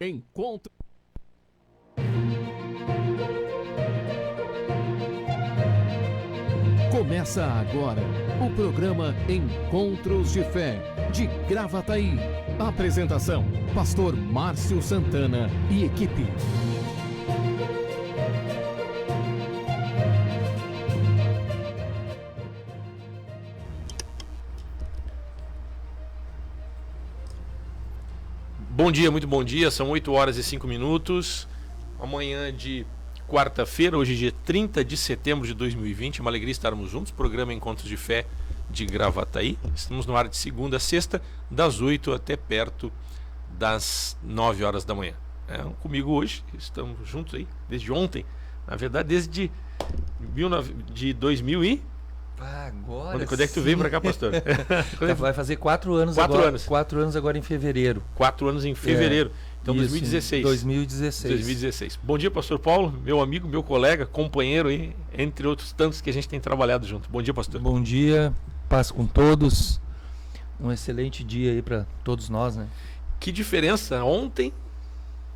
Encontro. Começa agora o programa Encontros de Fé, de Gravataí. Apresentação: Pastor Márcio Santana e equipe. Bom dia, muito bom dia, são 8 horas e 5 minutos, amanhã de quarta-feira, hoje dia 30 de setembro de 2020, é uma alegria estarmos juntos, programa Encontros de Fé de Gravataí, estamos no ar de segunda a sexta, das 8 até perto das 9 horas da manhã. Comigo hoje, estamos juntos aí, desde ontem, na verdade desde 2000 e... Agora Quando é que tu veio pra cá, pastor? Vai fazer 4 anos 4 agora. anos. 4 anos agora em fevereiro. 4 anos em fevereiro. Então, isso, 2016. 2016. Bom dia, pastor Paulo, meu amigo, meu colega, companheiro aí, entre outros tantos que a gente tem trabalhado junto. Bom dia, pastor. Bom dia, paz com todos. Um excelente dia aí para todos nós, né? Que diferença, ontem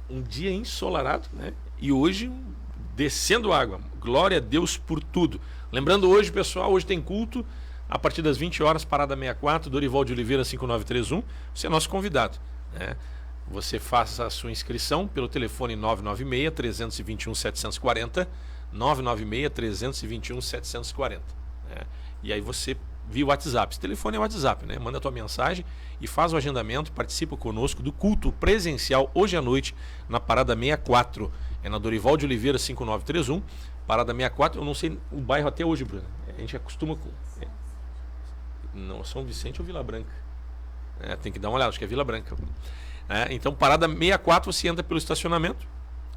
um dia ensolarado, né? E hoje descendo água. Glória a Deus por tudo. Lembrando hoje, pessoal, hoje tem culto a partir das 20 horas, Parada 64, Dorival de Oliveira 5931. Você é nosso convidado, né? Você faça a sua inscrição pelo telefone 996-321-740, 996-321-740. Né? E aí você via o WhatsApp. Esse telefone é o WhatsApp, né? Manda a tua mensagem e faz o agendamento, participa conosco do culto presencial hoje à noite na Parada 64. É na Dorival de Oliveira 5931. Parada 64, eu não sei o bairro até hoje, Bruno. A gente acostuma com... Não, São Vicente ou Vila Branca? Tem que dar uma olhada, acho que é Vila Branca. Então, Parada 64, você entra pelo estacionamento,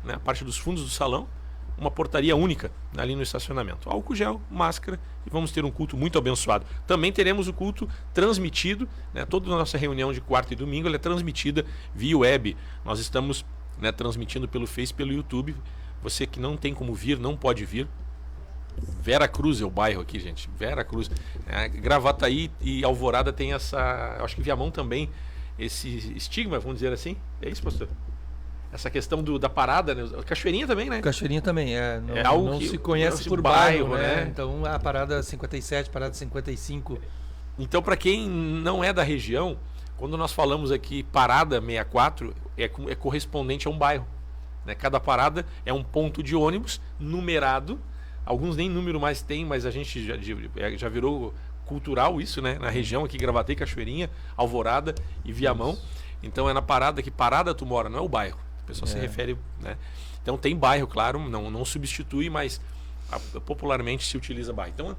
né, a parte dos fundos do salão, uma portaria única ali no estacionamento. Álcool gel, máscara, e vamos ter um culto muito abençoado. Também teremos o culto transmitido, né, toda a nossa reunião de quarta e domingo ela é transmitida via web. Nós estamos, né, transmitindo pelo Face, pelo YouTube. Você que não tem como vir, não pode vir. Vera Cruz é o bairro aqui, gente. Vera Cruz. Gravataí e Alvorada tem essa... Acho que Viamão também, esse estigma, vamos dizer assim. É isso, pastor? Essa questão da parada, né? Cachoeirinha também, né? Cachoeirinha também. Não, algo não que se conhece por bairro, né? Então, a Parada 57, Parada 55. Então, para quem não é da região, quando nós falamos aqui Parada 64, é correspondente a um bairro. Né? Cada parada é um ponto de ônibus numerado. Alguns nem número mais tem, mas a gente já virou cultural isso, né? Na região aqui, Gravataí, Cachoeirinha, Alvorada e Viamão. Isso. Então é na parada, que parada tu mora, não é o bairro. O pessoal se refere, né? Então tem bairro, claro, não substitui, mas popularmente se utiliza bairro. Então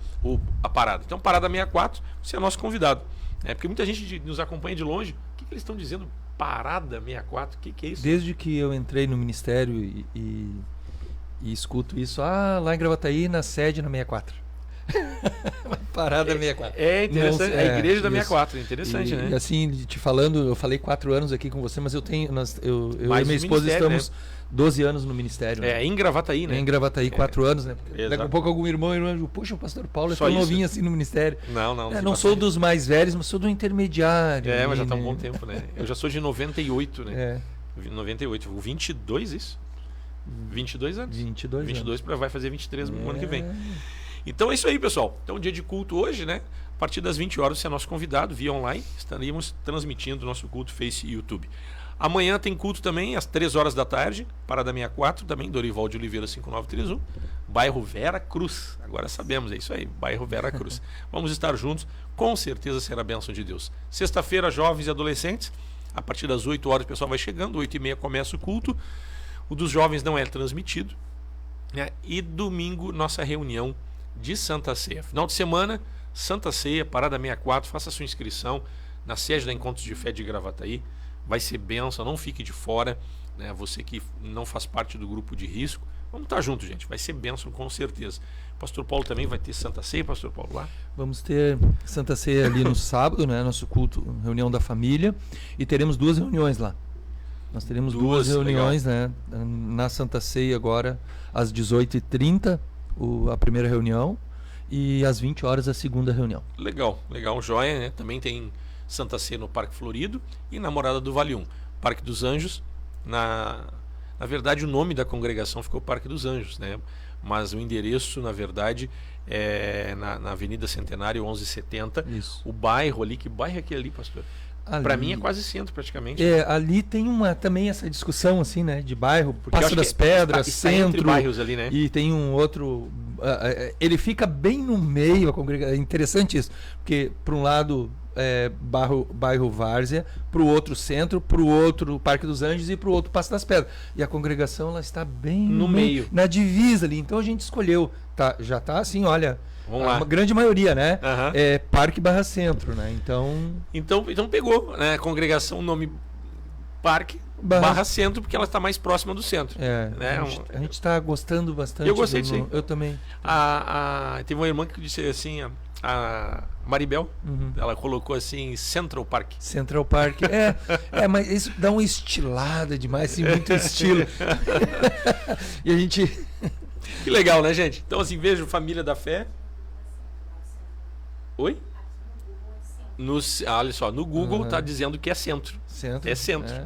a parada. Então Parada 64, você é nosso convidado. Porque muita gente nos acompanha de longe. O que eles estão dizendo? Parada 64, o que é isso? Desde que eu entrei no ministério e escuto isso, lá em Gravataí, na sede na 64. Parada 64. É interessante, a igreja da 64, interessante, né? E assim, te falando, eu falei 4 anos aqui com você, mas eu e minha esposa estamos 12 anos no ministério. Né? Em Gravataí, né? Em Gravataí, 4 anos, né? Daqui a pouco algum irmão, puxa, o pastor Paulo é tão novinho assim no ministério. Não sou dos mais velhos, mas sou do intermediário. Mas já está um bom tempo, né? Eu já sou de 98, né? 98, 22 isso? 22 anos. 22 vai fazer 23 no ano que vem. Então é isso aí, pessoal. Então, dia de culto hoje, né? A partir das 20 horas, você é nosso convidado, via online. Estaríamos transmitindo o nosso culto Face e YouTube. Amanhã tem culto também, às 3 horas da tarde, Parada 64, também, Dorival de Oliveira 5931, bairro Vera Cruz. Agora sabemos, é isso aí, bairro Vera Cruz. Vamos estar juntos, com certeza será a bênção de Deus. Sexta-feira, jovens e adolescentes, a partir das 8 horas o pessoal vai chegando, 8h30 começa o culto. O dos jovens não é transmitido, né? E domingo, nossa reunião de Santa Ceia. Final de semana, Santa Ceia, Parada 64, faça a sua inscrição na sede da Encontros de Fé de Gravataí. Vai ser bênção, não fique de fora, né? Você que não faz parte do grupo de risco, vamos estar juntos, gente, vai ser bênção com certeza. Pastor Paulo também vai ter Santa Ceia, Pastor Paulo, lá? Vamos ter Santa Ceia ali no sábado, né? Nosso culto, reunião da família, e teremos 2 reuniões lá. Nós teremos 2 reuniões, legal, né? Na Santa Ceia agora, às 18h30, a primeira reunião, e às 20 horas a segunda reunião. Legal, joia, né? Também tem Santa Ceia no Parque Florido e na Morada do Vale 1. Parque dos Anjos Na verdade, o nome da congregação ficou Parque dos Anjos, né? Mas o endereço, na verdade, é na Avenida Centenário 1170. Isso. O bairro ali, que bairro é aquele ali, pastor? Para mim é quase centro, praticamente. Ali tem também essa discussão, assim, né? De bairro, porque Passo das Pedras, está centro. Entre bairros ali, né? E tem um outro... ele fica bem no meio, a congregação. É interessante isso. Porque, por um lado, bairro Várzea, para o outro centro, para o outro Parque dos Anjos e para o outro Passo das Pedras. E a congregação, ela está bem no meio. Na divisa ali. Então a gente escolheu. Já está assim, olha... Vamos lá. Uma grande maioria, né? Uhum. É Parque / Centro, né? Então pegou, né? A congregação, nome Parque / Centro, porque ela está mais próxima do centro. Né? A gente está gostando bastante. Eu gostei disso aí. Eu também. Teve uma irmã que disse assim, a Maribel, ela colocou assim, Central Park. Central Park. Mas isso dá uma estilada demais, assim, muito estilo. E a gente... Que legal, né, gente? Então, assim, vejo Família da Fé. Oi? Olha só, no Google tá dizendo que é centro. É centro.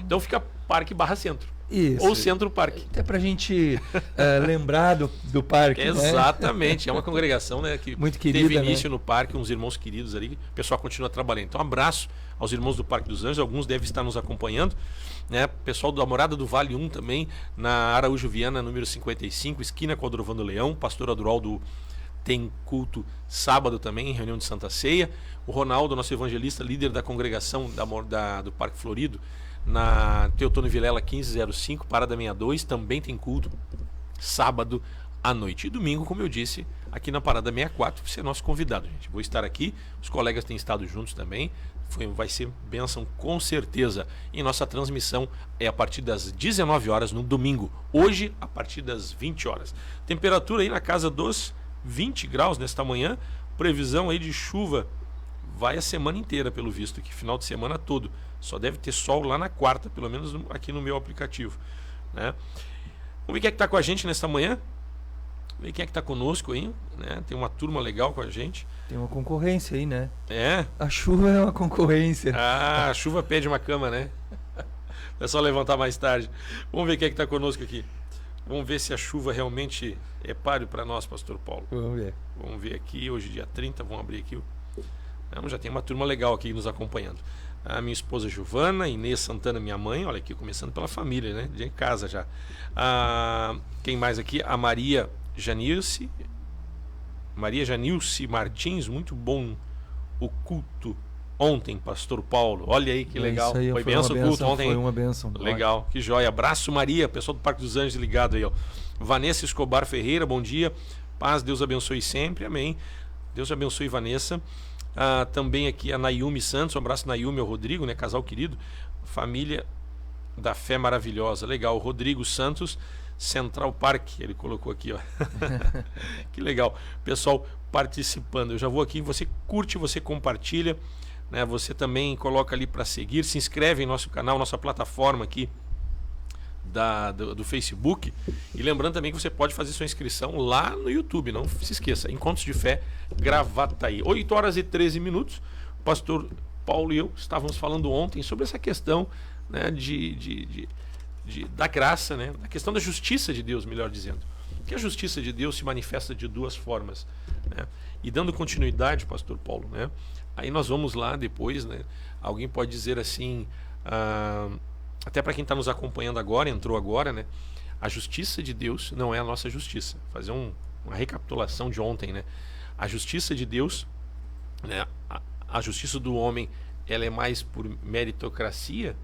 Então fica Parque / Centro. Isso. Ou Centro Parque. Até pra gente lembrar do parque. Exatamente. Né? É uma congregação, né, que muito querida, teve início, né? no parque, uns irmãos queridos ali. O pessoal continua trabalhando. Então, um abraço aos irmãos do Parque dos Anjos. Alguns devem estar nos acompanhando. Né? Pessoal da Morada do Vale 1 também, na Araújo Viana, número 55, esquina com o Adrovando Leão. Pastor Adroaldo tem culto sábado também, em reunião de Santa Ceia. O Ronaldo, nosso evangelista, líder da congregação do Parque Florido, na Teotônio Vilela 1505, Parada 62, também tem culto sábado à noite. E domingo, como eu disse, aqui na Parada 64, você é nosso convidado, gente. Vou estar aqui, os colegas têm estado juntos também. Vai ser bênção com certeza. E nossa transmissão é a partir das 19 horas no domingo. Hoje, a partir das 20 horas. Temperatura aí na casa dos 20 graus nesta manhã. Previsão aí de chuva vai a semana inteira, pelo visto, que final de semana todo. Só deve ter sol lá na quarta, pelo menos aqui no meu aplicativo. Né? Vamos ver quem é que está com a gente nesta manhã. Vamos ver quem é que está conosco aí. Né? Tem uma turma legal com a gente. Tem uma concorrência aí, né? A chuva é uma concorrência. A chuva pede uma cama, né? É só levantar mais tarde. Vamos ver quem é que está conosco aqui. Vamos ver se a chuva realmente é páreo para nós, pastor Paulo. Vamos ver aqui, hoje dia 30, vamos abrir aqui. Já tem uma turma legal aqui nos acompanhando. A minha esposa Giovana, Inês Santana, minha mãe, olha aqui, começando pela família, né? De casa já. Quem mais aqui? A Maria Janilce Martins, muito bom o culto ontem, pastor Paulo. Olha aí que legal. Aí, foi benção o culto ontem. Foi uma benção. Legal, que joia. Abraço, Maria, pessoal do Parque dos Anjos ligado aí, ó. Vanessa Escobar Ferreira, bom dia. Paz, Deus abençoe sempre. Amém. Deus abençoe, Vanessa. Também aqui a Nayumi Santos, um abraço, Nayumi, ao Rodrigo, né? Casal querido. Família da Fé maravilhosa. Legal. O Rodrigo Santos, Central Park, ele colocou aqui, ó. Que legal. Pessoal participando. Eu já vou aqui, você curte, você compartilha, né? Você também coloca ali para seguir, se inscreve em nosso canal, nossa plataforma aqui do Facebook. E lembrando também que você pode fazer sua inscrição lá no YouTube, não se esqueça. Encontros de Fé Gravataí. 8 horas e 13 minutos. O pastor Paulo e eu estávamos falando ontem sobre essa questão, né, da graça, né? A questão da justiça de Deus, melhor dizendo. Que a justiça de Deus se manifesta de duas formas, né? E dando continuidade, pastor Paulo, né? Aí nós vamos lá depois, né? Alguém pode dizer assim, até para quem está nos acompanhando agora, entrou agora, né? A justiça de Deus não é a nossa justiça. Fazer uma recapitulação de ontem, né? A justiça de Deus, né? A justiça do homem, ela é mais por meritocracia,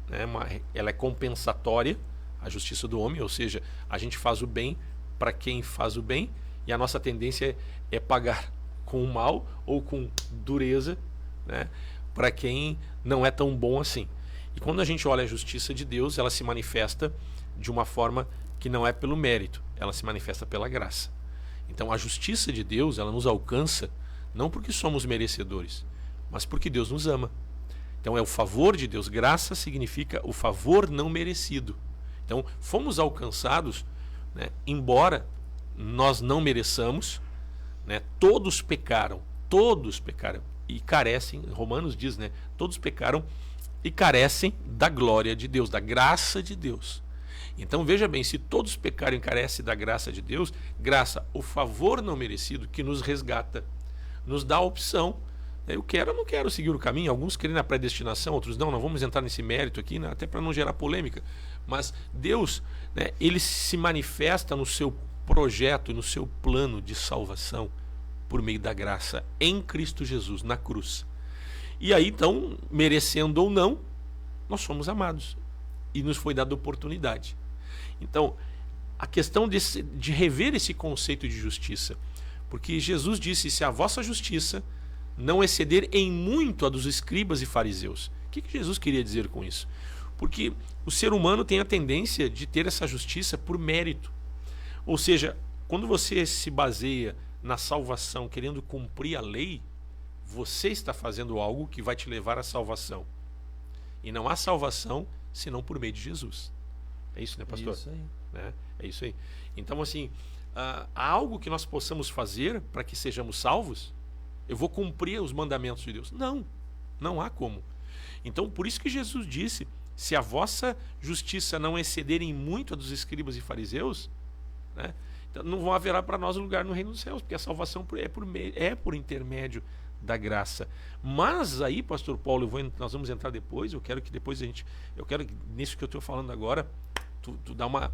né? Ela é compensatória, a justiça do homem, ou seja, a gente faz o bem para quem faz o bem, e a nossa tendência é pagar com o mal ou com dureza, né, para quem não é tão bom assim. E quando a gente olha a justiça de Deus, ela se manifesta de uma forma que não é pelo mérito, ela se manifesta pela graça. Então a justiça de Deus, ela nos alcança não porque somos merecedores, mas porque Deus nos ama. Então é o favor de Deus. Graça significa o favor não merecido. Então fomos alcançados, né, embora nós não mereçamos, né, todos pecaram e carecem. Romanos diz, né, todos pecaram e carecem da glória de Deus, da graça de Deus. Então veja bem, se todos pecarem e carecem da graça de Deus, graça, o favor não merecido que nos resgata, nos dá a opção. Eu quero ou não quero seguir o caminho. Alguns querem na predestinação, outros não vamos entrar nesse mérito aqui, né? Até para não gerar polêmica. Mas Deus, né, ele se manifesta no seu projeto, no seu plano de salvação por meio da graça em Cristo Jesus, na cruz. E aí então, merecendo ou não, nós somos amados e nos foi dada oportunidade. Então, a questão de rever esse conceito de justiça, porque Jesus disse: se a vossa justiça não exceder em muito a dos escribas e fariseus. O que Jesus queria dizer com isso? Porque o ser humano tem a tendência de ter essa justiça por mérito. Ou seja, quando você se baseia na salvação querendo cumprir a lei, você está fazendo algo que vai te levar à salvação. E não há salvação senão por meio de Jesus. É isso, né, pastor? Isso aí. Né? É isso aí. Então, assim, há algo que nós possamos fazer para que sejamos salvos? Eu vou cumprir os mandamentos de Deus? Não há como. Então, por isso que Jesus disse: se a vossa justiça não exceder em muito a dos escribas e fariseus, né, então não haverá para nós lugar no reino dos céus, porque a salvação é por intermédio da graça. Mas aí, pastor Paulo, nós vamos entrar depois. Eu quero que depois nisso que eu estou falando agora, tu dá uma,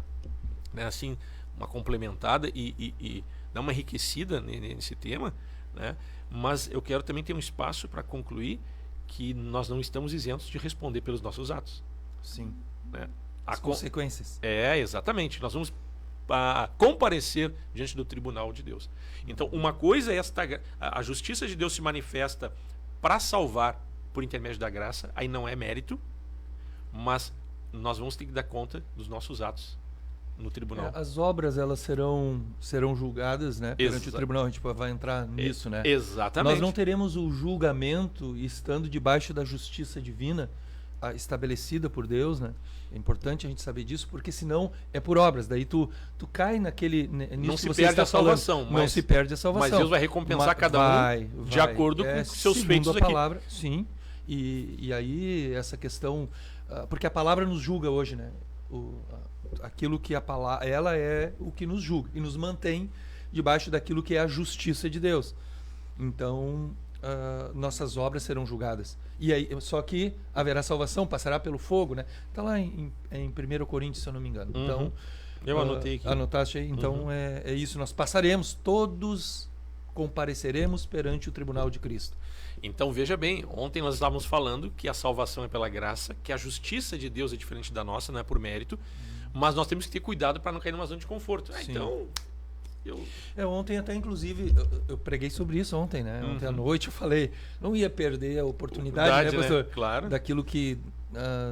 né, assim, uma complementada e dá uma enriquecida nesse tema, né? Mas eu quero também ter um espaço para concluir que nós não estamos isentos de responder pelos nossos atos. Sim. Né? As consequências. Exatamente. Nós vamos comparecer diante do tribunal de Deus. Então, uma coisa é a justiça de Deus se manifesta para salvar por intermédio da graça, aí não é mérito, mas nós vamos ter que dar conta dos nossos atos no tribunal. As obras, elas serão julgadas, né, perante o tribunal. A gente vai entrar nisso, né? Exatamente. Nós não teremos o julgamento estando debaixo da justiça divina estabelecida por Deus, né? É importante a gente saber disso, porque senão é por obras. Daí tu cai naquele... Não se perde a salvação. Não se perde a salvação. Mas Deus vai recompensar cada um de acordo com seus feitos aqui. Palavra, sim. E aí essa questão... porque a palavra nos julga hoje, né? Aquilo que a palavra... Ela é o que nos julga e nos mantém debaixo daquilo que é a justiça de Deus. Então... nossas obras serão julgadas. E aí, só que haverá salvação, passará pelo fogo, né? Está lá em 1 Coríntios, se eu não me engano. Uhum. Então, eu anotei aqui. Anotaste aí? Então é isso, nós passaremos, todos compareceremos perante o tribunal de Cristo. Então veja bem, ontem nós estávamos falando que a salvação é pela graça, que a justiça de Deus é diferente da nossa, não é por mérito, mas nós temos que ter cuidado para não cair numa zona de conforto. Então... Ontem até, inclusive, eu preguei sobre isso ontem, né? Ontem à noite eu falei, não ia perder a oportunidade, né, pastor? Né? Claro. Daquilo que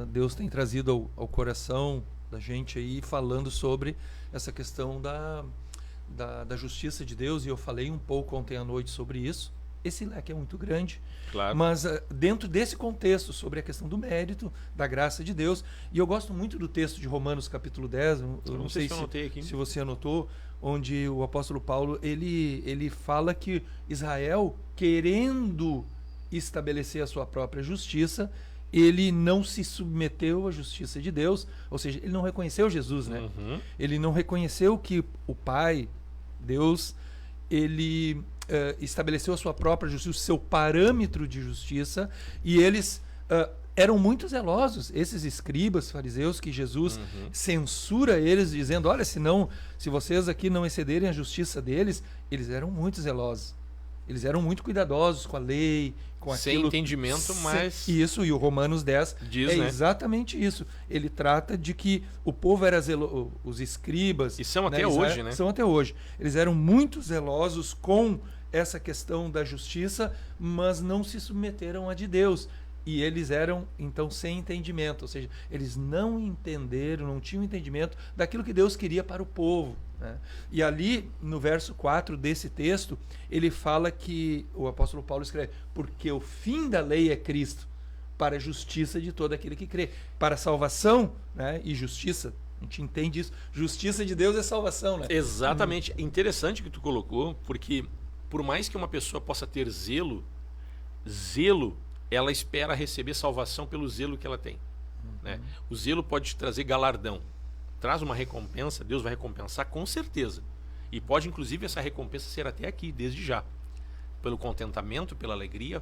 Deus tem trazido ao coração da gente aí, falando sobre essa questão da justiça de Deus, e eu falei um pouco ontem à noite sobre isso. Esse leque é muito grande, claro. Mas dentro desse contexto, sobre a questão do mérito, da graça de Deus, e eu gosto muito do texto de Romanos capítulo 10, eu não sei se você anotou, onde o apóstolo Paulo ele fala que Israel, querendo estabelecer a sua própria justiça, ele não se submeteu à justiça de Deus, ou seja, ele não reconheceu Jesus, né? Ele não reconheceu que o Pai, Deus, ele estabeleceu a sua própria justiça, o seu parâmetro de justiça, e eles eram muito zelosos, esses escribas, fariseus, que Jesus censura eles, dizendo, olha, se vocês aqui não excederem a justiça deles, eles eram muito zelosos. Eles eram muito cuidadosos com a lei, com aquilo... Sem entendimento, mas... Isso, e o Romanos 10 diz, né? Exatamente isso. Ele trata de que o povo era zeloso, os escribas... E são até hoje, né? São até hoje. Eles eram muito zelosos com essa questão da justiça, mas não se submeteram à de Deus. E eles eram, então, sem entendimento. Ou seja, eles não entenderam, não tinham entendimento daquilo que Deus queria para o povo, né? E ali, no verso 4 desse texto, ele fala que, o apóstolo Paulo escreve, porque o fim da lei é Cristo, para a justiça de todo aquele que crê. Para a salvação, né, e justiça, a gente entende isso. Justiça de Deus é salvação, né? Exatamente. Interessante que tu colocou, porque por mais que uma pessoa possa ter zelo ela espera receber salvação pelo zelo que ela tem. Né? O zelo pode te trazer galardão. Traz uma recompensa, Deus vai recompensar com certeza. E pode, inclusive, essa recompensa ser até aqui, desde já. Pelo contentamento, pela alegria,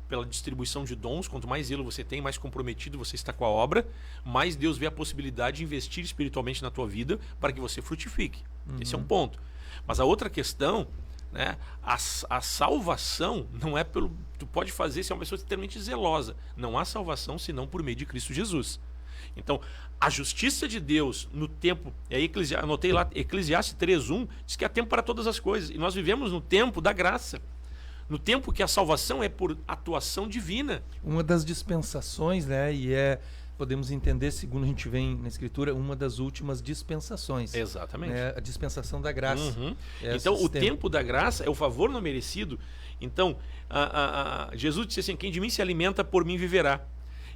pela distribuição de dons. Quanto mais zelo você tem, mais comprometido você está com a obra, mais Deus vê a possibilidade de investir espiritualmente na tua vida para que você frutifique. Esse é um ponto. Mas a outra questão, né, a salvação não é pelo... Tu pode fazer se é uma pessoa extremamente zelosa. Não há salvação senão por meio de Cristo Jesus. Então, a justiça de Deus no tempo, e aí anotei lá, Eclesiastes 3:1, diz que há tempo para todas as coisas. E nós vivemos no tempo da graça. No tempo que a salvação é por atuação divina. Uma das dispensações, né, podemos entender, segundo a gente vem na Escritura, uma das últimas dispensações. Exatamente. A dispensação da graça. Então, o tempo da graça é o favor não merecido. Então, Jesus disse assim, quem de mim se alimenta, por mim viverá.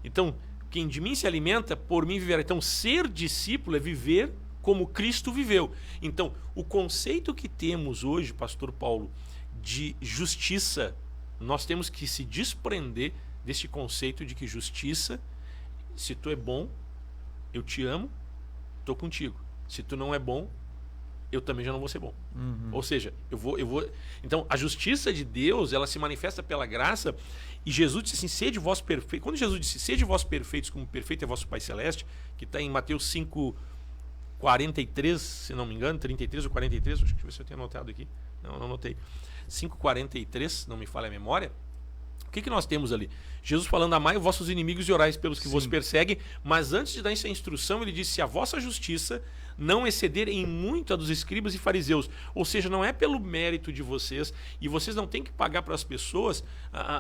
Então, quem de mim se alimenta, por mim viverá. Então, ser discípulo é viver como Cristo viveu. Então, o conceito que temos hoje, pastor Paulo, de justiça, nós temos que se desprender deste conceito de que justiça, se tu é bom, eu te amo, estou contigo. Se tu não é bom, eu também já não vou ser bom. Ou seja, eu vou. Então, a justiça de Deus, ela se manifesta pela graça. E Jesus disse assim, sede vós perfeitos. Quando Jesus disse, sede vós perfeitos, como perfeito é vosso Pai Celeste, que está em Mateus 5:43, se não me engano, 33 ou 43, deixa eu ver se eu tenho anotado aqui. Não anotei. 5:43, não me falha a memória. O que nós temos ali? Jesus falando, amai os vossos inimigos e orais pelos que vos perseguem, mas antes de dar essa instrução, ele disse, se a vossa justiça não exceder em muito a dos escribas e fariseus, ou seja, não é pelo mérito de vocês, e vocês não têm que pagar para as pessoas,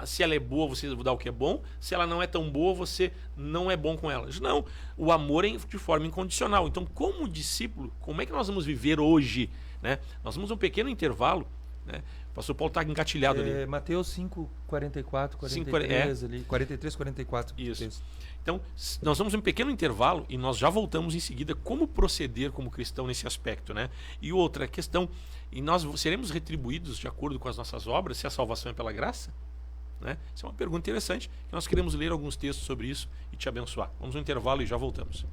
se ela é boa, você dá o que é bom, se ela não é tão boa, você não é bom com elas. Não, o amor é de forma incondicional. Então, como discípulo, como é que nós vamos viver hoje? Né? Nós vamos um pequeno intervalo, né? O pastor Paulo está engatilhado ali. Mateus 5:44, 43 ali, 43, 44. Isso. Então, nós vamos um pequeno intervalo e nós já voltamos em seguida como proceder como cristão nesse aspecto, né? E outra questão, e nós seremos retribuídos de acordo com as nossas obras se a salvação é pela graça? Né? Isso é uma pergunta interessante, que nós queremos ler alguns textos sobre isso e te abençoar. Vamos um intervalo e já voltamos.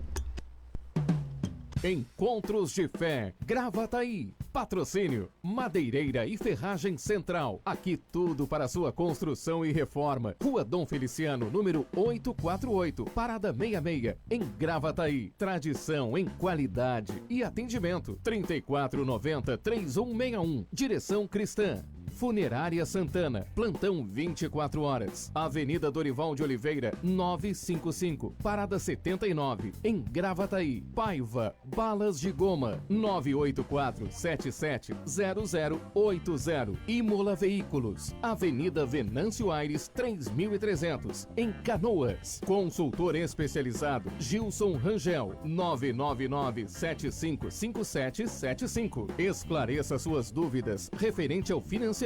Encontros de Fé, Gravataí. Patrocínio, Madeireira e Ferragem Central. Aqui tudo para sua construção e reforma. Rua Dom Feliciano, número 848, Parada 66, em Gravataí. Tradição em qualidade e atendimento. 3490-3161. Direção Cristã. Funerária Santana, plantão 24 horas. Avenida Dorival de Oliveira, 955, Parada 79, em Gravataí. Paiva, balas de goma, 984-770080. Imola Veículos, Avenida Venâncio Aires, 3300, em Canoas. Consultor especializado, Gilson Rangel, 999-755775. Esclareça suas dúvidas referente ao financiamento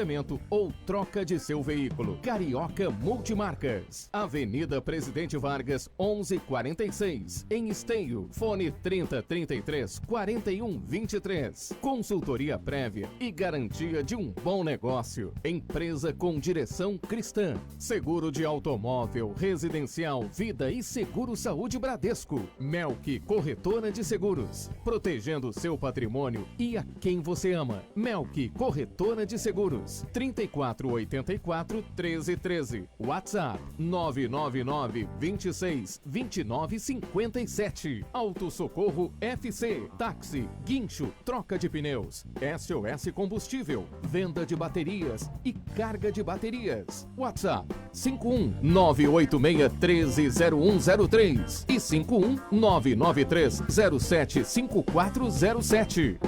ou troca de seu veículo. Carioca Multimarcas, Avenida Presidente Vargas, 1146, em Esteio. Fone 3033-4123. Consultoria prévia e garantia de um bom negócio. Empresa com direção cristã. Seguro de automóvel, residencial, vida e seguro saúde Bradesco. Melk Corretora de Seguros, protegendo seu patrimônio e a quem você ama. Melk Corretora de Seguros. 3484-1313. WhatsApp 999-26-2957. Auto Socorro FC. Táxi, guincho, troca de pneus. SOS Combustível. Venda de baterias e carga de baterias. WhatsApp 51986130103 e 51993075407.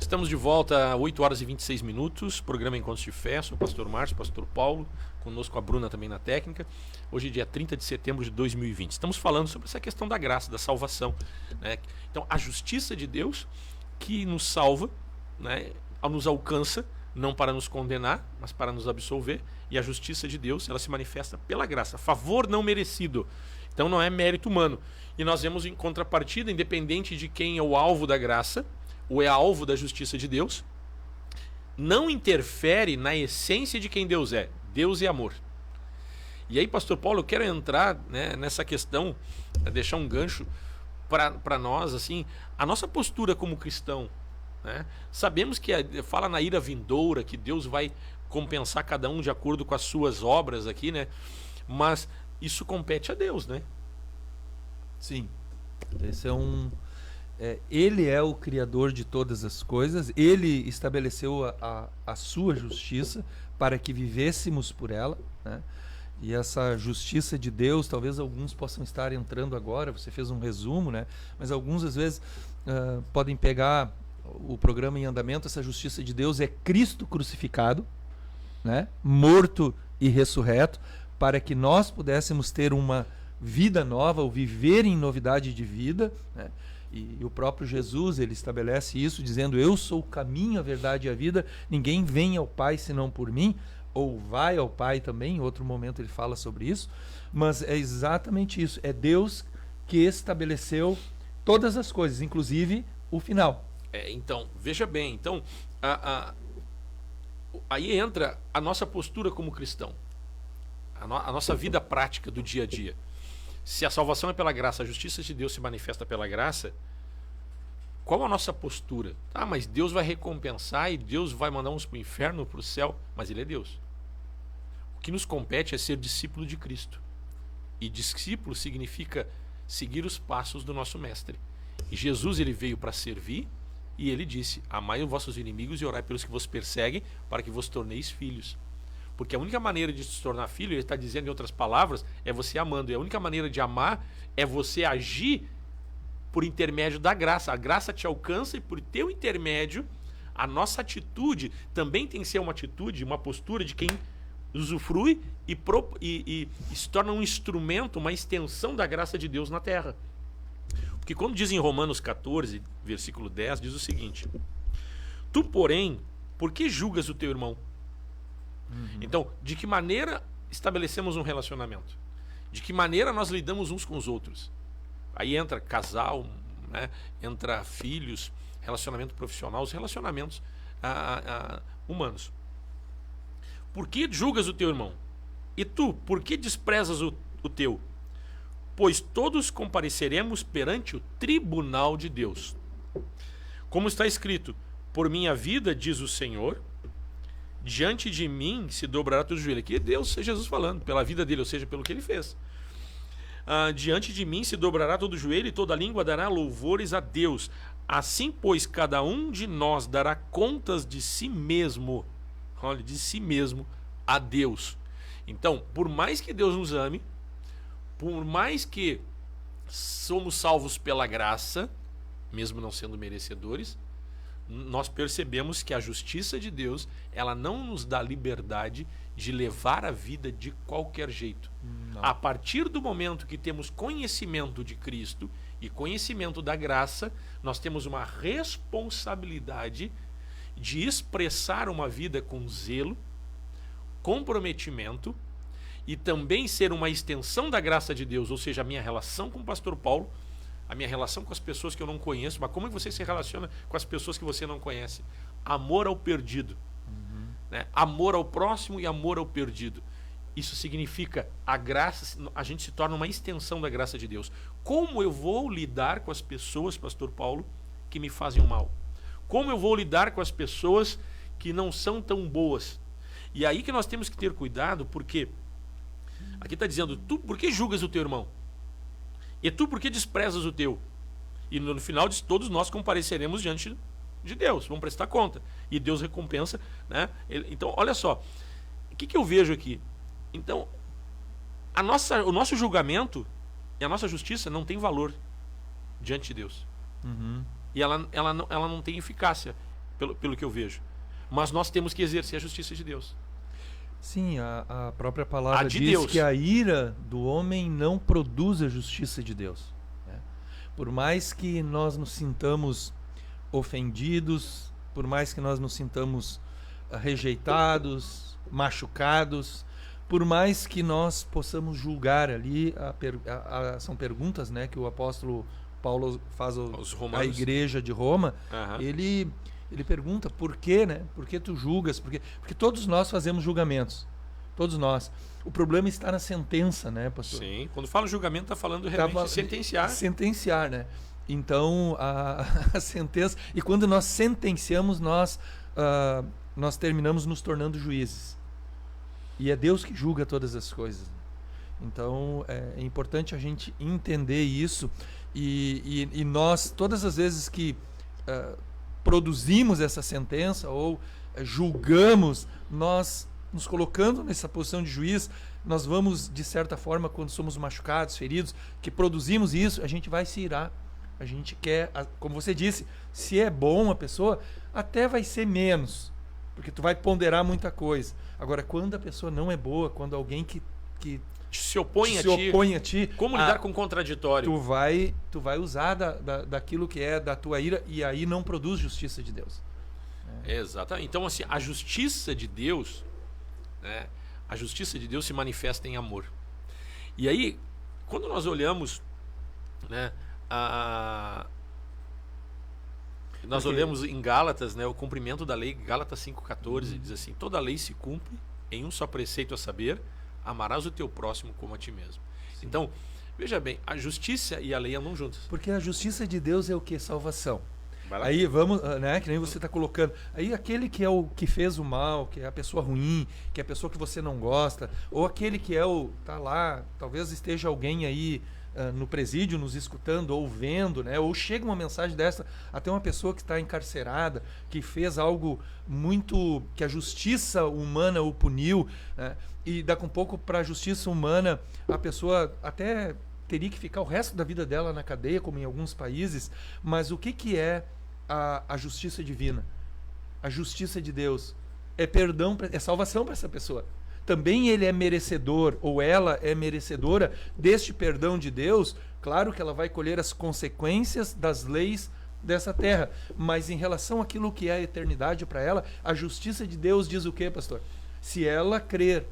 estamos de volta a 8 horas e 26 minutos, programa Encontros de Fé, sou o pastor Márcio, pastor Paulo, conosco a Bruna também na técnica. Hoje é dia 30 de setembro de 2020. Estamos falando sobre essa questão da graça, da salvação, né? Então, a justiça de Deus que nos salva, né? Nos alcança, não para nos condenar, mas para nos absolver. E a justiça de Deus, ela se manifesta pela graça, favor não merecido. Então não é mérito humano. E nós vemos em contrapartida, independente de quem é o alvo da graça, ou é alvo da justiça de Deus, não interfere na essência de quem Deus é. Deus é amor. E aí, pastor Paulo, eu quero entrar, né, nessa questão, deixar um gancho para nós, assim, a nossa postura como cristão, né? Sabemos que fala na ira vindoura que Deus vai compensar cada um de acordo com as suas obras aqui, né? Mas isso compete a Deus, né? Sim. Esse Ele é o criador de todas as coisas. Ele estabeleceu a sua justiça para que vivêssemos por ela, né? E essa justiça de Deus, talvez alguns possam estar entrando agora, você fez um resumo, né? Mas alguns às vezes podem pegar o programa em andamento. Essa justiça de Deus é Cristo crucificado, né? Morto e ressurreto, para que nós pudéssemos ter uma vida nova, ou viver em novidade de vida, né? E o próprio Jesus, ele estabelece isso dizendo: eu sou o caminho, a verdade e a vida, ninguém vem ao Pai senão por mim, ou vai ao Pai também. Em outro momento ele fala sobre isso, mas é exatamente isso, é Deus que estabeleceu todas as coisas, inclusive o final. Então, veja bem, então aí entra a nossa postura como cristão, a nossa vida prática do dia a dia. Se a salvação é pela graça, a justiça de Deus se manifesta pela graça, qual a nossa postura? Ah, mas Deus vai recompensar e Deus vai mandar uns para o inferno, para o céu, mas Ele é Deus. O que nos compete é ser discípulo de Cristo. E discípulo significa seguir os passos do nosso mestre. E Jesus, ele veio para servir, e ele disse: amai os vossos inimigos e orai pelos que vos perseguem, para que vos torneis filhos. Porque a única maneira de se tornar filho, ele está dizendo em outras palavras, é você amando. E a única maneira de amar é você agir por intermédio da graça. A graça te alcança e por teu intermédio, a nossa atitude também tem que ser uma atitude, uma postura de quem usufrui e se torna um instrumento, uma extensão da graça de Deus na terra. Porque quando diz em Romanos 14, versículo 10, diz o seguinte: tu, porém, por que julgas o teu irmão? Então, de que maneira estabelecemos um relacionamento? De que maneira nós lidamos uns com os outros? Aí entra casal, né? Entra filhos, relacionamento profissional, os relacionamentos humanos. Por que julgas o teu irmão? E tu, por que desprezas o teu? Pois todos compareceremos perante o tribunal de Deus. Como está escrito: por minha vida, diz o Senhor, diante de mim se dobrará todo joelho. Aqui é Deus, é Jesus falando, pela vida dele, ou seja, pelo que ele fez. Diante de mim se dobrará todo joelho e toda língua dará louvores a Deus. Assim, pois, cada um de nós dará contas de si mesmo, olha, de si mesmo, a Deus. Então, por mais que Deus nos ame, por mais que somos salvos pela graça, mesmo não sendo merecedores, nós percebemos que a justiça de Deus, ela não nos dá liberdade de levar a vida de qualquer jeito. Não. A partir do momento que temos conhecimento de Cristo e conhecimento da graça, nós temos uma responsabilidade de expressar uma vida com zelo, comprometimento, e também ser uma extensão da graça de Deus, ou seja, a minha relação com o pastor Paulo, a minha relação com as pessoas que eu não conheço. Mas como é que você se relaciona com as pessoas que você não conhece? Amor ao perdido, né? Amor ao próximo e amor ao perdido. Isso significa a graça, a gente se torna uma extensão da graça de Deus. Como eu vou lidar com as pessoas, pastor Paulo, que me fazem o mal? Como eu vou lidar com as pessoas que não são tão boas? E aí que nós temos que ter cuidado, porque aqui está dizendo: tu, por que julgas o teu irmão? E tu, por que desprezas o teu? E no final diz: todos nós compareceremos diante de Deus, vamos prestar conta. E Deus recompensa, né? Então, olha só, o que eu vejo aqui? Então, o nosso julgamento e a nossa justiça não tem valor diante de Deus. E ela não tem eficácia. pelo que eu vejo. Mas nós temos que exercer a justiça de Deus. Sim, a própria palavra de diz Deus. que a ira do homem não produz a justiça de Deus, né? Por mais que nós nos sintamos ofendidos, por mais que nós nos sintamos rejeitados, machucados, por mais que nós possamos julgar ali, são perguntas, né, que o apóstolo Paulo faz à igreja de Roma. Ele pergunta por quê, né? Por que tu julgas? Porque todos nós fazemos julgamentos. Todos nós. O problema está na sentença, né, pastor? Sim. Quando fala julgamento, está falando realmente de sentenciar. Sentenciar, né? Então, a sentença... E quando nós sentenciamos, nós terminamos nos tornando juízes. E é Deus que julga todas as coisas. Então, é importante a gente entender isso. E nós, todas as vezes que produzimos essa sentença ou julgamos, nós nos colocando nessa posição de juiz, nós vamos, de certa forma, quando somos machucados, feridos, que produzimos isso, a gente vai se irar. A gente quer, como você disse, se é bom a pessoa, até vai ser menos, porque tu vai ponderar muita coisa. Agora, quando a pessoa não é boa, quando alguém que se opõe a ti, como lidar com o contraditório? Tu vai usar daquilo que é da tua ira, e aí não produz justiça de Deus. Exatamente. Então, assim, a justiça de Deus, né, a justiça de Deus se manifesta em amor. E aí, quando nós olhamos, né, nós olhamos em Gálatas, né, o cumprimento da lei, Gálatas 5,14, diz assim: toda a lei se cumpre em um só preceito, a saber, amarás o teu próximo como a ti mesmo. Sim. Então, veja bem, a justiça e a lei andam juntas. Porque a justiça de Deus é o que? Salvação. Aí vamos, né, que nem você está colocando. Aí aquele que é o que fez o mal, que é a pessoa ruim, que é a pessoa que você não gosta, ou aquele que tá lá, talvez esteja alguém aí no presídio nos escutando ou vendo, né? Ou chega uma mensagem dessa até uma pessoa que está encarcerada, que fez algo muito que a justiça humana o puniu, né? E daqui um pouco para a justiça humana a pessoa até teria que ficar o resto da vida dela na cadeia, como em alguns países. Mas o que é a justiça divina? A justiça de Deus é perdão, é salvação para essa pessoa. Também ele é merecedor, ou ela é merecedora deste perdão de Deus. Claro que ela vai colher as consequências das leis dessa terra, mas em relação àquilo que é a eternidade para ela, a justiça de Deus diz o quê, pastor? Se ela crer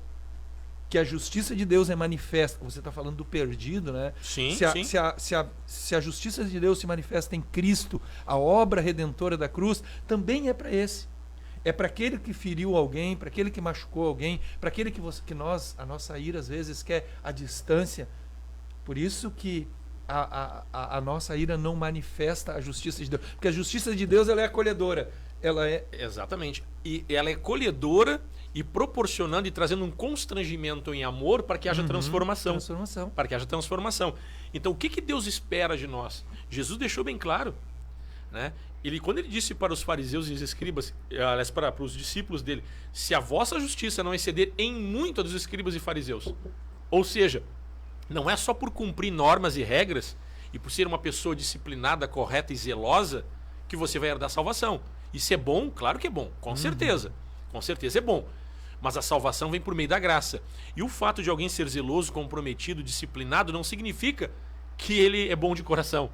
que a justiça de Deus é manifesta, você está falando do perdido, né? Sim, se a justiça de Deus se manifesta em Cristo, a obra redentora da cruz, também é para esse. É para aquele que feriu alguém, para aquele que machucou alguém, para aquele que a nossa ira às vezes quer a distância. Por isso que a nossa ira não manifesta a justiça de Deus. Porque a justiça de Deus, ela é acolhedora. Exatamente. E ela é acolhedora e proporcionando e trazendo um constrangimento em amor para que haja transformação. Para que haja transformação. Então, o que Deus espera de nós? Jesus deixou bem claro, né? Quando ele disse para os fariseus e os escribas, aliás, para os discípulos dele, se a vossa justiça não exceder em muito a dos escribas e fariseus, ou seja, não é só por cumprir normas e regras e por ser uma pessoa disciplinada, correta e zelosa que você vai herdar a salvação. Isso é bom? Claro que é bom, com certeza é bom, mas a salvação vem por meio da graça. E o fato de alguém ser zeloso, comprometido, disciplinado não significa que ele é bom de coração.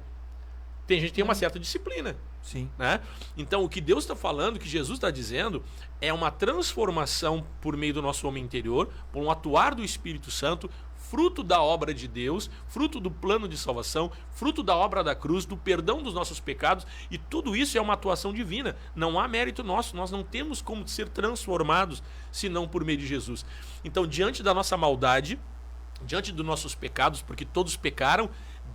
Tem gente que tem uma certa disciplina. Sim. Né? Então, o que Deus está falando, o que Jesus está dizendo, é uma transformação por meio do nosso homem interior, por um atuar do Espírito Santo, fruto da obra de Deus, fruto do plano de salvação, fruto da obra da cruz, do perdão dos nossos pecados, e tudo isso é uma atuação divina. Não há mérito nosso, nós não temos como ser transformados senão por meio de Jesus. Então, diante da nossa maldade, diante dos nossos pecados, porque todos pecaram,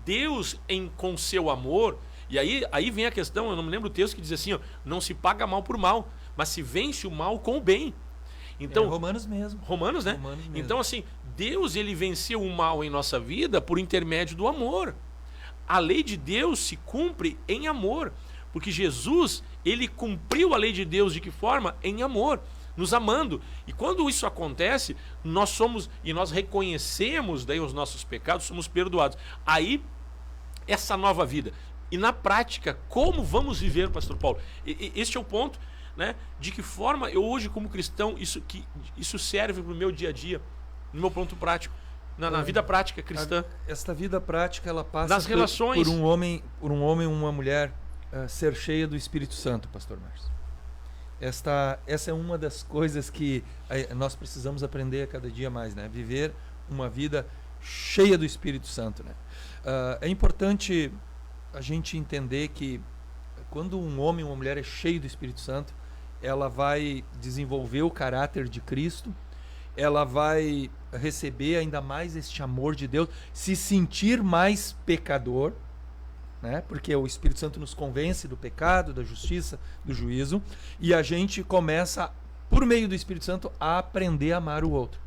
Deus, com seu amor, e aí vem a questão, eu não me lembro o texto que diz assim, ó, não se paga mal por mal, mas se vence o mal com o bem. Então, Romanos mesmo. Romanos, né? Romanos mesmo. Então, assim, Deus, ele venceu o mal em nossa vida por intermédio do amor. A lei de Deus se cumpre em amor, porque Jesus, ele cumpriu a lei de Deus de que forma? Em amor, nos amando. E quando isso acontece, nós reconhecemos daí os nossos pecados, somos perdoados. Aí, essa nova vida, E na prática, como vamos viver, pastor Paulo? Este é o ponto, né? De que forma eu hoje, como cristão, isso serve para o meu dia a dia, no meu ponto prático, na vida prática cristã. Esta vida prática, ela passa nas relações. por um homem e uma mulher ser cheia do Espírito Santo, pastor Márcio. Essa é uma das coisas que nós precisamos aprender a cada dia mais, né? Viver uma vida cheia do Espírito Santo, né? É importante a gente entender que quando um homem ou uma mulher é cheio do Espírito Santo, ela vai desenvolver o caráter de Cristo, ela vai receber ainda mais este amor de Deus, se sentir mais pecador, né? Porque o Espírito Santo nos convence do pecado, da justiça, do juízo, e a gente começa, por meio do Espírito Santo, a aprender a amar o outro.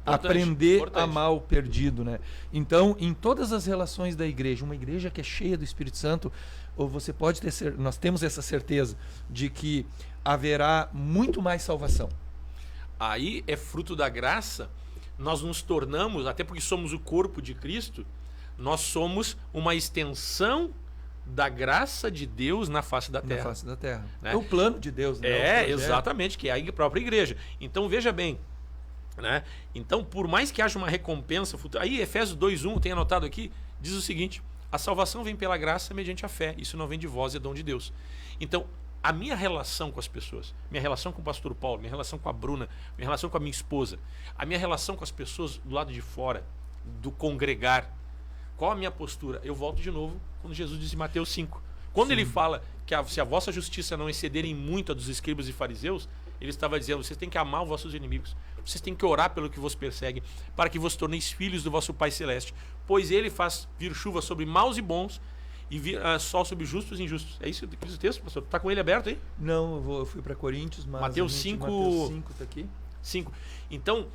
Aprender a amar o perdido, né? Então, em todas as relações da igreja, uma igreja que é cheia do Espírito Santo, ou você pode ter, nós temos essa certeza de que haverá muito mais salvação. Aí é fruto da graça, nós nos tornamos, até porque somos o corpo de Cristo, nós somos uma extensão da graça de Deus na face da terra. Na face da terra. Né? É o plano de Deus, né? Exatamente, que é a própria igreja. Então, veja bem, né? Então, por mais que haja uma recompensa futura, aí Efésios 2:1, tem anotado aqui, diz o seguinte: a salvação vem pela graça mediante a fé, isso não vem de vós, é dom de Deus. Então, a minha relação com as pessoas, minha relação com o pastor Paulo, minha relação com a Bruna, minha relação com a minha esposa, a minha relação com as pessoas do lado de fora, do congregar, qual a minha postura? Eu volto de novo quando Jesus diz em Mateus 5. Quando ele fala que se a vossa justiça não excederem muito a dos escribas e fariseus, ele estava dizendo: vocês têm que amar os vossos inimigos, vocês têm que orar pelo que vos perseguem, para que vos torneis filhos do vosso Pai Celeste, pois ele faz vir chuva sobre maus e bons, e sol sobre justos e injustos. É isso que diz o texto, pastor? Está com ele aberto aí? Não, eu fui para Coríntios, mas Mateus 5 está aqui. 5. Então,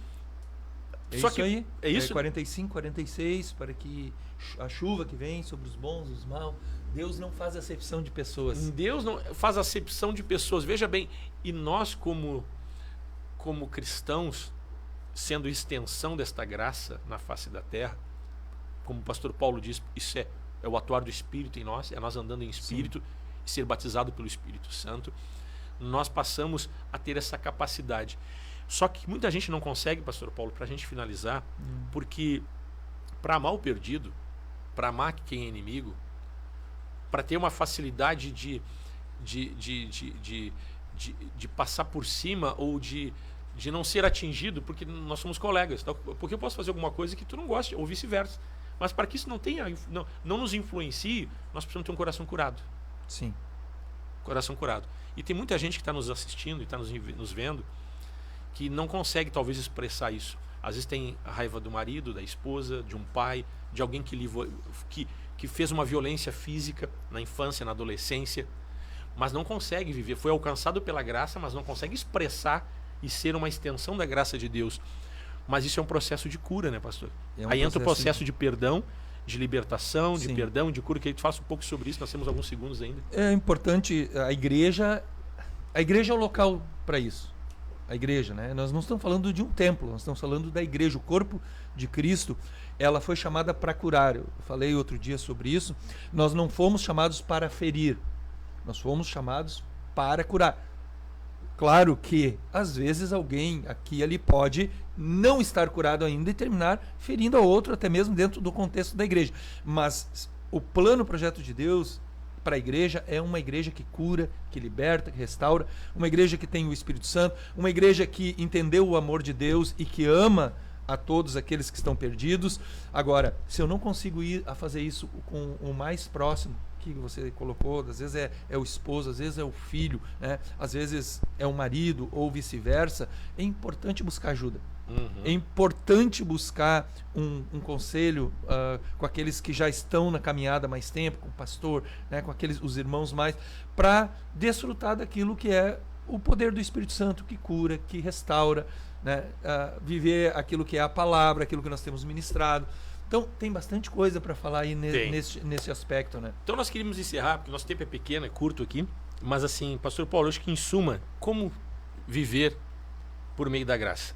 só que aí. É isso? 45, 46, para que a chuva que vem sobre os bons e os maus. Deus não faz acepção de pessoas. Deus não faz acepção de pessoas. Veja bem, e nós como cristãos, sendo extensão desta graça na face da terra, como o pastor Paulo diz, isso é o atuar do Espírito em nós, é nós andando em Espírito. Sim. E ser batizado pelo Espírito Santo, nós passamos a ter essa capacidade. Só que muita gente não consegue, pastor Paulo, para a gente finalizar, porque para amar o perdido, para amar quem é inimigo, para ter uma facilidade de passar por cima ou de não ser atingido, porque nós somos colegas, tá? Porque eu posso fazer alguma coisa que tu não gosta, ou vice-versa. Mas para que isso não nos influencie, nós precisamos ter um coração curado. Sim. Coração curado. E tem muita gente que está nos assistindo e está nos vendo que não consegue talvez expressar isso. Às vezes tem a raiva do marido, da esposa, de um pai, de alguém que fez uma violência física na infância, na adolescência, mas não consegue viver. Foi alcançado pela graça, mas não consegue expressar e ser uma extensão da graça de Deus. Mas isso é um processo de cura, né, pastor? Aí entra o processo de perdão, de libertação, de perdão, de cura. Queria que tu faça um pouco sobre isso, nós temos alguns segundos ainda. É importante, a igreja é o local para isso. A igreja, né? Nós não estamos falando de um templo, nós estamos falando da igreja, o corpo de Cristo. Ela foi chamada para curar. Eu falei outro dia sobre isso. Nós não fomos chamados para ferir, nós fomos chamados para curar. Claro que, às vezes, alguém aqui e ali pode não estar curado ainda e terminar ferindo a outro, até mesmo dentro do contexto da igreja. Mas o plano, o projeto de Deus para a igreja é uma igreja que cura, que liberta, que restaura, uma igreja que tem o Espírito Santo, uma igreja que entendeu o amor de Deus e que ama a todos aqueles que estão perdidos. Agora, se eu não consigo ir a fazer isso com o mais próximo, que você colocou, às vezes é o esposo, às vezes é o filho, né? Às vezes é o marido ou vice-versa, é importante buscar ajuda. É importante buscar um conselho com aqueles que já estão na caminhada há mais tempo, com o pastor, né? Com os irmãos mais, para desfrutar daquilo que é o poder do Espírito Santo, que cura, que restaura, né? Viver aquilo que é a palavra, aquilo que nós temos ministrado. Então, tem bastante coisa para falar aí nesse aspecto, né? Então, nós queríamos encerrar, porque nosso tempo é pequeno, é curto aqui, mas assim, pastor Paulo, acho que em suma, como viver por meio da graça?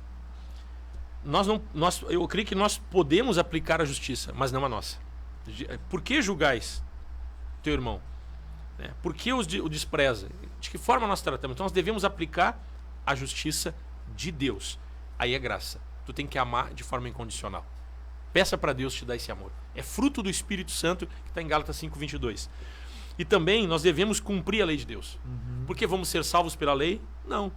Eu creio que nós podemos aplicar a justiça, mas não a nossa. Por que julgais? teu irmão? Né? Por que o despreza? De que forma nós tratamos? Então nós devemos aplicar a justiça de Deus. Aí é graça. Tu tem que amar de forma incondicional. Peça para Deus te dar esse amor. É fruto do Espírito Santo, que está em Gálatas 5:22. E também nós devemos cumprir a lei de Deus. Porque vamos ser salvos pela lei? Não.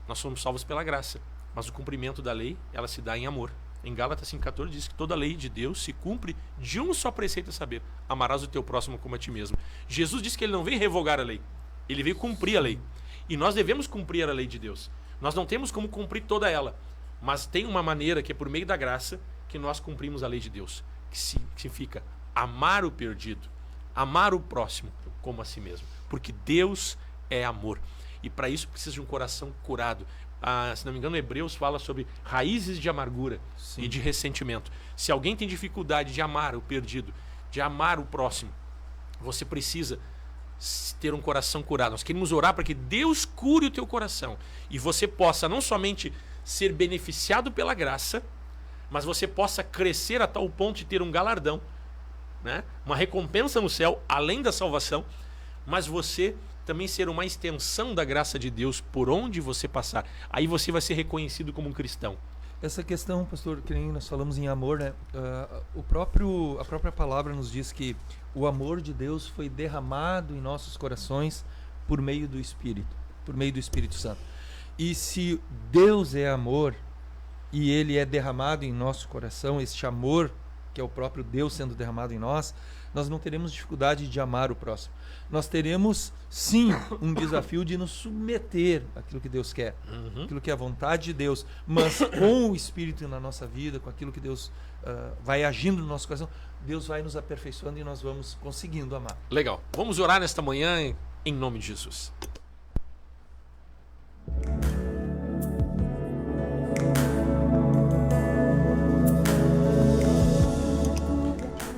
Nós somos salvos pela graça. Mas o cumprimento da lei, ela se dá em amor. Em Gálatas 5:14 diz que toda a lei de Deus se cumpre de um só preceito a saber: amarás o teu próximo como a ti mesmo. Jesus disse que ele não veio revogar a lei, ele veio cumprir a lei. E nós devemos cumprir a lei de Deus. Nós não temos como cumprir toda ela, mas tem uma maneira que é por meio da graça que nós cumprimos a lei de Deus, que significa amar o perdido, amar o próximo como a si mesmo, porque Deus é amor. E para isso precisa de um coração curado. Se não me engano, Hebreus fala sobre raízes de amargura e de ressentimento. Se alguém tem dificuldade de amar o perdido, de amar o próximo, você precisa ter um coração curado. Nós queremos orar para que Deus cure o teu coração e você possa não somente ser beneficiado pela graça, mas você possa crescer a tal ponto de ter um galardão, né? Uma recompensa no céu, além da salvação, mas você também ser uma extensão da graça de Deus por onde você passar. Aí você vai ser reconhecido como um cristão. Essa questão, pastor, que nem nós falamos em amor, né? A própria palavra nos diz que o amor de Deus foi derramado em nossos corações por meio do Espírito Santo. E se Deus é amor e ele é derramado em nosso coração, este amor que é o próprio Deus sendo derramado em nós, nós não teremos dificuldade de amar o próximo. Nós teremos, sim, um desafio de nos submeter àquilo que Deus quer, aquilo que é a vontade de Deus, mas com o Espírito na nossa vida, com aquilo que Deus vai agindo no nosso coração, Deus vai nos aperfeiçoando e nós vamos conseguindo amar. Legal. Vamos orar nesta manhã em nome de Jesus.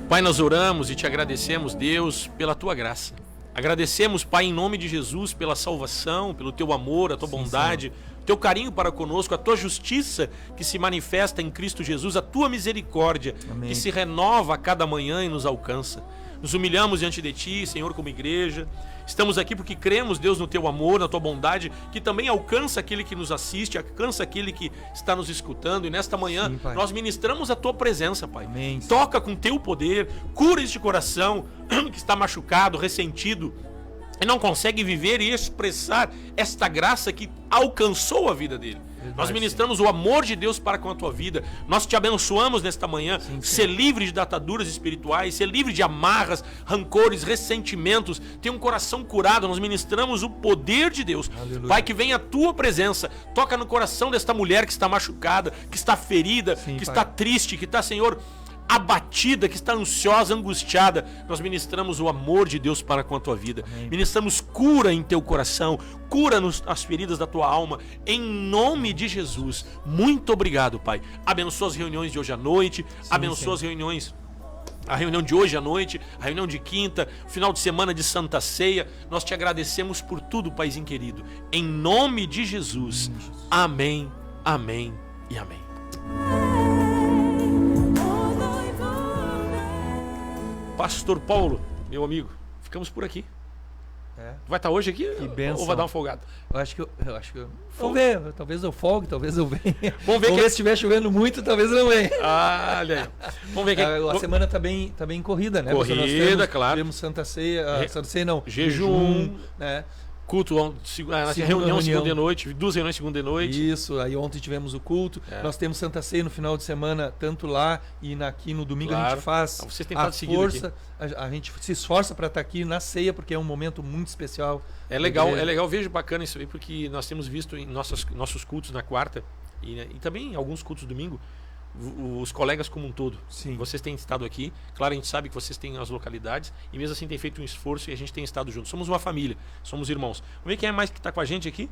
Pai, nós oramos e te agradecemos, Deus, pela tua graça. Agradecemos, Pai, em nome de Jesus, pela salvação, pelo teu amor, a tua bondade, o teu carinho para conosco, a tua justiça que se manifesta em Cristo Jesus, a tua misericórdia que se renova a cada manhã e nos alcança. Nos humilhamos diante de ti, Senhor, como igreja. Estamos aqui porque cremos, Deus, no teu amor, na tua bondade, que também alcança aquele que nos assiste, alcança aquele que está nos escutando. E nesta manhã, nós ministramos a tua presença, Pai. Amém. Toca com teu poder, cura este coração que está machucado, ressentido, e não consegue viver e expressar esta graça que alcançou a vida dele. Verdade, nós ministramos o amor de Deus para com a tua vida. Nós te abençoamos nesta manhã. Ser livre de ataduras espirituais, ser livre de amarras, rancores, ressentimentos. Ter um coração curado. Nós ministramos o poder de Deus. Aleluia. Pai, que venha a tua presença. Toca no coração desta mulher que está machucada, que está ferida, que está triste, que está, Senhor, abatida, que está ansiosa, angustiada. Nós ministramos o amor de Deus para com a tua vida. Amém. Ministramos cura em teu coração, cura as feridas da tua alma, em nome de Jesus. Muito obrigado, Pai. Abençoa as reuniões de hoje à noite, abençoa as reuniões, a reunião de hoje à noite, a reunião de quinta, final de semana de Santa Ceia. Nós te agradecemos por tudo, Paizinho querido, em nome de Jesus. Amém, amém e amém. Pastor Paulo, meu amigo, ficamos por aqui. Vai estar hoje aqui? Que bênção. Ou vai dar uma folgada? Eu acho que vamos ver, talvez eu folgue, talvez eu venha. Vamos ver se estiver chovendo muito, talvez eu não venha. Olha aí. Vamos ver a semana tá bem corrida, né? Corrida, claro. Temos Santa Ceia, Santa Ceia não, jejum, né? Culto, reunião segunda de noite, 2 reuniões segunda de noite. Isso, aí ontem tivemos o culto. Nós temos Santa Ceia no final de semana, tanto lá e aqui no domingo. A gente faz a gente se esforça para estar aqui na ceia, porque é um momento muito especial. É legal, vejo bacana isso aí, porque nós temos visto em nossos cultos na quarta e também em alguns cultos domingo, os colegas como um todo. Sim. Vocês têm estado aqui, claro, a gente sabe que vocês têm as localidades e mesmo assim tem feito um esforço e a gente tem estado juntos. Somos uma família, somos irmãos. Vamos ver quem é mais que está com a gente aqui.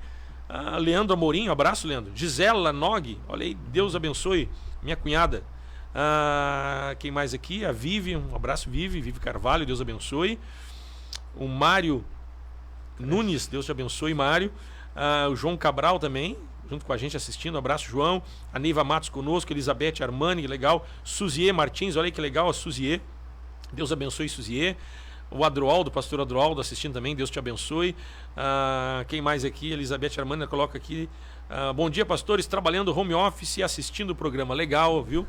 Leandro Amorim, um abraço, Leandro. Gisela Nog, olha aí, Deus abençoe, minha cunhada. Quem mais aqui? A Vivi, um abraço, Vivi Carvalho, Deus abençoe. O Mário Nunes, Deus te abençoe, Mário. O João Cabral também, junto com a gente assistindo, abraço, João. A Neiva Matos conosco, Elizabeth Armani, legal. Suzier Martins, olha aí que legal, a Suzier, Deus abençoe, Suzier. O Adroaldo, pastor Adroaldo assistindo também, Deus te abençoe. Quem mais aqui? Elizabeth Armanda coloca aqui. Bom dia, pastores, trabalhando home office e assistindo o programa. Legal, viu?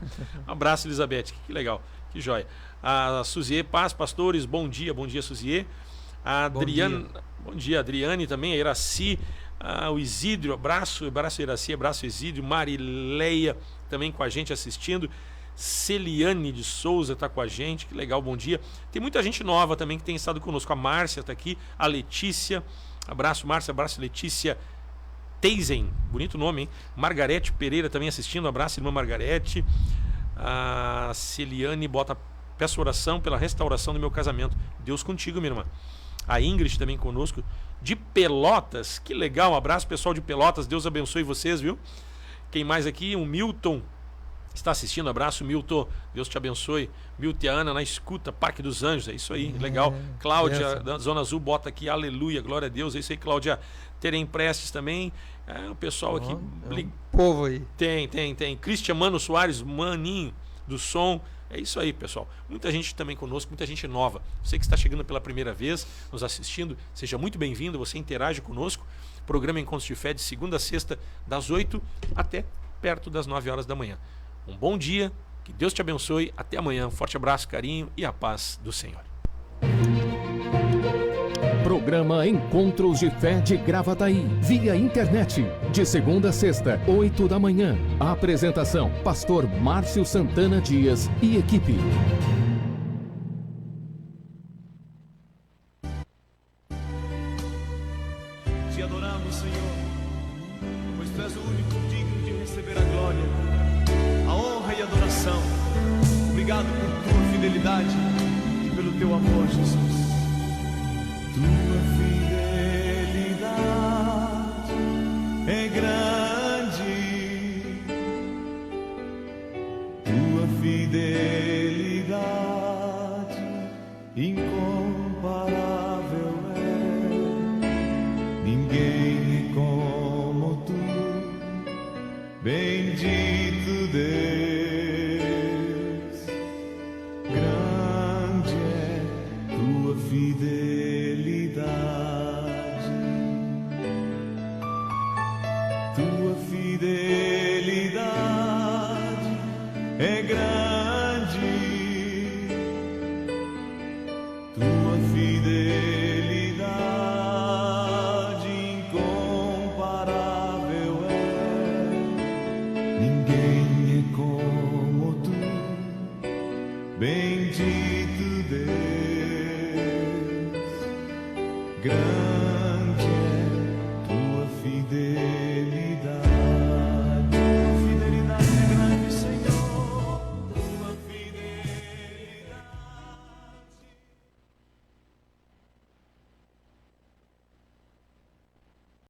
Um abraço, Elizabeth, que legal, que joia. A Suzier Paz, pastores, bom dia, Suzier. A Adriana, bom dia, Adriane também, a Iraci, o Isidro, abraço Iraci, abraço Isidro, Marileia também com a gente assistindo. Celiane de Souza está com a gente, que legal, bom dia. Tem muita gente nova também que tem estado conosco. A Márcia está aqui, a Letícia, abraço Márcia, abraço Letícia Teisen, bonito nome, hein? Margarete Pereira também assistindo, abraço irmã Margarete. A Celiane bota, peço oração pela restauração do meu casamento. Deus contigo, minha irmã. A Ingrid também conosco, de Pelotas, que legal, um abraço pessoal de Pelotas, Deus abençoe vocês, viu? Quem mais aqui? O Milton está assistindo, abraço Milton, Deus te abençoe. Milton e a Ana na escuta, Parque dos Anjos, é isso aí, legal. Cláudia, da Zona Azul, bota aqui, aleluia, glória a Deus, é isso aí, Cláudia. Terem Prestes também, o pessoal aqui. Povo aí. Tem. Cristian Mano Soares, maninho do som. É isso aí, pessoal. Muita gente também conosco, muita gente nova. Você que está chegando pela primeira vez, nos assistindo, seja muito bem-vindo, você interage conosco. Programa Encontros de Fé de segunda a sexta, das 8 até perto das 9 horas da manhã. Um bom dia, que Deus te abençoe, até amanhã. Um forte abraço, carinho e a paz do Senhor. Programa Encontros de Fé de Gravataí, via internet, de segunda a sexta, 8 da manhã. A apresentação, pastor Márcio Santana Dias e equipe. Te adoramos, Senhor, pois Tu és o único digno de receber a glória, a honra e a adoração. Obrigado por Tua fidelidade e pelo Teu amor, Jesus. Tua fidelidade é grande, Tua fidelidade incomparável é. Ninguém é como Tu, bendito Deus. Grande é Tua fidelidade. Tua fidelidade é grande, Tua fidelidade incomparável é. Ninguém é como Tu, bendito Deus. Grande